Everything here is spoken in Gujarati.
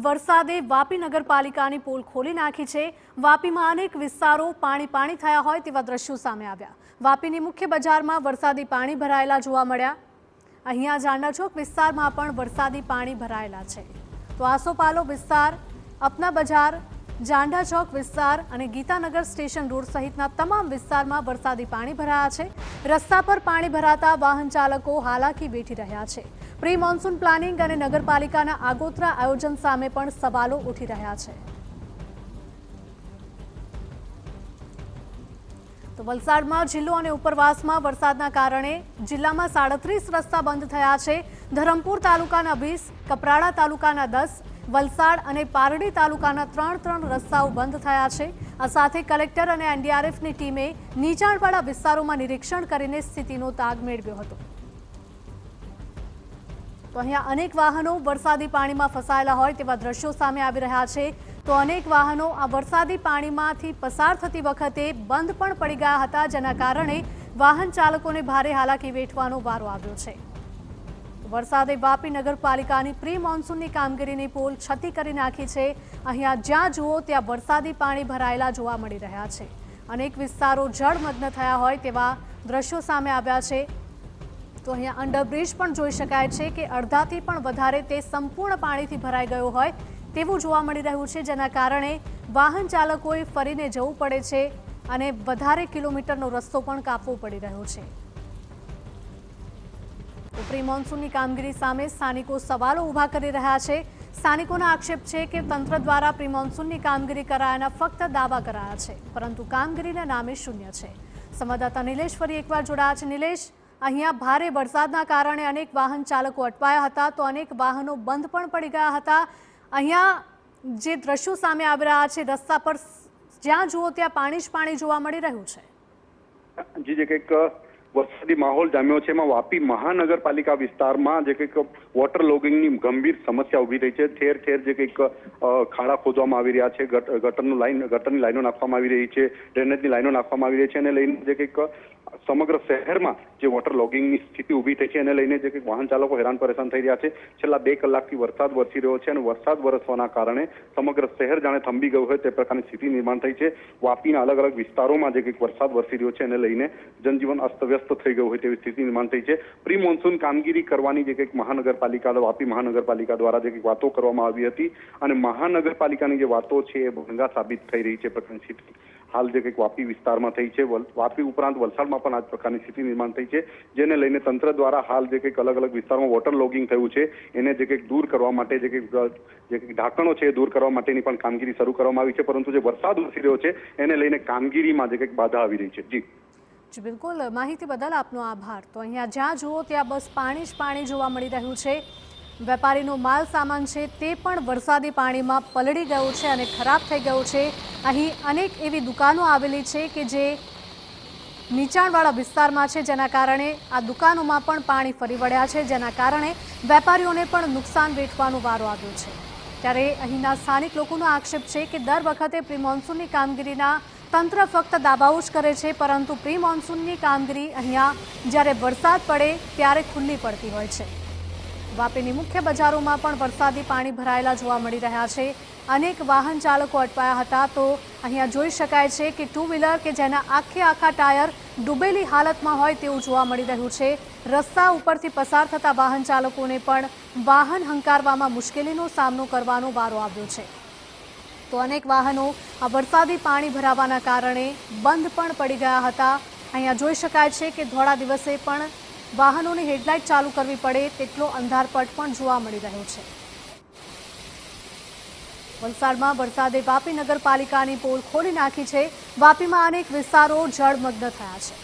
વરસાદે વાપી નગરપાલિકાની પોલ ખોલી નાખી છે। વાપીમાં અનેક વિસ્તારો પાણી થયા હોય તેવા દ્રશ્યો સામે આવ્યા। વાપીની મુખ્ય બજારમાં વરસાદી પાણી ભરાયેલા જોવા મળ્યા। અહીંયા જાંડા ચોક વિસ્તારમાં પણ વરસાદી પાણી ભરાયેલા છે। તો આસોપાલો વિસ્તાર, અપના બજાર, જાંડા ચોક વિસ્તાર અને ગીતાનગર સ્ટેશન રોડ સહિતના તમામ વિસ્તારમાં વરસાદી પાણી ભરાયા છે। રસ્તા પર પાણી ભરાતા વાહન ચાલકો હાલાકી વેઠી રહ્યા છે। પ્રી મોન્સૂન પ્લાનિંગ અને નગરપાલિકાના આગોતરા આયોજન સામે પણ સવાલો ઉઠી રહ્યા છે। તો વલસાડમાં જિલ્લો અને ઉપરવાસમાં વરસાદના કારણે જિલ્લામાં 37 રસ્તા બંધ થયા છે। ધરમપુર તાલુકાના 20, કપરાડા તાલુકાના 10, વલસાડ અને પારડી તાલુકાના 3 રસ્તાઓ બંધ થયા છે। આ સાથે કલેક્ટર અને એનડીઆરએફની ટીમે નીચાણવાળા વિસ્તારોમાં નિરીક્ષણ કરીને સ્થિતિનો તાગ મેળવ્યો હતો। તો અહીંયા અનેક વાહનો વરસાદી પાણીમાં ફસાયેલા હોય તેવા દ્રશ્યો સામે આવી રહ્યા છે। તો અનેક વાહનો આ વરસાદી પાણીમાંથી પસાર થતી વખતે બંધ પણ પડી ગયા હતા, જેના કારણે વાહન ચાલકોને ભારે હાલાકી વેઠવાનો વારો આવ્યો છે। વરસાદે વાપી નગરપાલિકાની પ્રી મોન્સૂનની કામગીરીની પોલ છતી કરી નાખી છે। અહીંયા જ્યાં જુઓ ત્યાં વરસાદી પાણી ભરાયેલા જોવા મળી રહ્યા છે। અનેક વિસ્તારો જળમગ્ન થયા હોય તેવા દ્રશ્યો સામે આવ્યા છે। તો અહીંયા અંડરબ્રિજ પણ જોઈ શકાય છે કે અડધાથી પણ વધારે તે સંપૂર્ણ પાણીથી ભરાઈ ગયો હોય તેવું જોવા મળી રહ્યું છે, જેના કારણે વાહન ચાલકોએ ફરીને જવું પડે છે અને વધારે કિલોમીટરનો રસ્તો પણ કાપવો પડી રહ્યો છે। પ્રી મોન્સૂનની કામગીરી સામે સ્થાનિકો સવાલો ઊભા કરી રહ્યા છે। સ્થાનિકોનો આક્ષેપ છે કે તંત્ર દ્વારા પ્રી મોન્સૂનની કામગીરી કરાયાના ફક્ત દાવા કરાયા છે, પરંતુ કામગીરીના નામે શૂન્ય છે। સંવાદદાતા નિલેશ ફરી એકવાર જોડાયા છે। નિલેશ, અહીંયા ભારે વરસાદના કારણે અનેક વાહન ચાલકો અટવાયા હતા, તો અનેક વાહનો બંધ પણ પડી ગયા હતા। અહીંયા જે દ્રશ્યો સામે આવી રહ્યા છે, રસ્તા પર જ્યાં જુઓ ત્યાં પાણી જ પાણી જોવા મળી રહ્યું છે। જી, જે કંઈક વરસાદી માહોલ જામ્યો છે, એમાં વાપી મહાનગરપાલિકા વિસ્તારમાં જે કંઈક વોટર લોગિંગની ગંભીર સમસ્યા ઉભી થઈ છે। ઠેર ઠેર જે કંઈક ખાડા ખોદવામાં આવી રહ્યા છે, ગટરની લાઈનો નાખવામાં આવી રહી છે, ડ્રેનેજની લાઈનો નાખવામાં આવી રહી છે, એને લઈને જે કંઈક સમગ્ર શહેરમાં જે વોટર લોગિંગની સ્થિતિ ઊભી થઈ છે એને લઈને જે કંઈક વાહન ચાલકો હેરાન પરેશાન થઈ રહ્યા છે। છેલ્લા 2 કલાકથી વરસાદ વરસી રહ્યો છે અને વરસાદ વરસવાના કારણે સમગ્ર શહેર જાણે થંભી ગયું હોય તે પ્રકારની સ્થિતિ નિર્માણ થઈ છે। વાપીના અલગ અલગ વિસ્તારોમાં જે કંઈક વરસાદ વરસી રહ્યો છે એને લઈને જનજીવન અસ્તવ્યસ્ત થઈ ગયું હોય તેવી સ્થિતિ નિર્માણ થઈ છે। પ્રી મોન્સૂન કામગીરી કરવાની જે કંઈક વાપી મહાનગરપાલિકા દ્વારા જે કંઈક વાતો કરવામાં આવી હતી અને મહાનગરપાલિકાની જે વાતો છે એ ભંગા સાબિત થઈ રહી છે પ્રકારની સ્થિતિ હાલ જે કંઈક વાપી વિસ્તારમાં થઈ છે। વાપી ઉપરાંત વલસાડમાં પણ આ પ્રકારની સ્થિતિ નિર્માણ થઈ છે, જેને લઈને તંત્ર દ્વારા હાલ જે કંઈક અલગ અલગ વિસ્તારમાં વોટર લોગિંગ થયું છે એને જે કંઈક દૂર કરવા માટે જે કંઈક ઢાંકણો છે એ દૂર કરવા માટેની પણ કામગીરી શરૂ કરવામાં આવી છે, પરંતુ જે વરસાદ વરસી રહ્યો છે એને લઈને કામગીરીમાં જે કંઈક બાધા આવી રહી છે। જી બિલકુલ, માહિતી બદલ આપનો આભાર। તો અહીંયા જ્યાં જુઓ ત્યાં બસ પાણી જ પાણી જોવા મળી રહ્યું છે। વેપારીનો માલ સામાન છે તે પણ વરસાદી પાણીમાં પલળી ગયો છે અને ખરાબ થઈ ગયો છે। અહીં અનેક એવી દુકાનો આવેલી છે કે જે નીચાણવાળા વિસ્તારમાં છે, જેના કારણે આ દુકાનોમાં પણ પાણી ફરી વળ્યા છે, જેના કારણે વેપારીઓને પણ નુકસાન વેઠવાનો વારો આવ્યો છે। ત્યારે અહીંના સ્થાનિક લોકોનો આક્ષેપ છે કે દર વખતે પ્રી મોન્સૂનની કામગીરીના તંત્ર ફક્ત દાવાઓ જ કરે છે, પરંતુ પ્રી મોન્સૂનની કામગીરી અહીંયા જ્યારે વરસાદ પડે ત્યારે ખુલ્લી પડતી હોય છે। વાપીની મુખ્ય બજારોમાં પણ વરસાદી પાણી ભરાયેલા જોવા મળી રહ્યા છે। અનેક વાહન ચાલકો અટવાયા હતા, તો અહીંયા જોઈ શકાય છે કે 2 વ્હીલર કે જેના આખા ટાયર ડૂબેલી હાલતમાં હોય તેવું જોવા મળી રહ્યું છે। રસ્તા ઉપરથી પસાર થતા વાહન ચાલકોને પણ વાહન હંકારવામાં મુશ્કેલીનો સામનો કરવાનો વારો આવ્યો છે। તો અનેક વાહનો આ વરસાદી પાણી ભરાવાના કારણે બંધ પણ પડી ગયા હતા। અહીંયા જોઈ શકાય છે કે ધોળા દિવસે પણ વાહનોની હેડલાઇટ ચાલુ કરવી પડે તેટલો અંધારપટ પણ જોવા મળી રહ્યો છે। વલસાડમાં વરસાદે વાપી નગરપાલિકાની પોલ ખોલી નાખી છે। વાપીમાં અનેક વિસ્તારો જળમગ્ન થયા છે।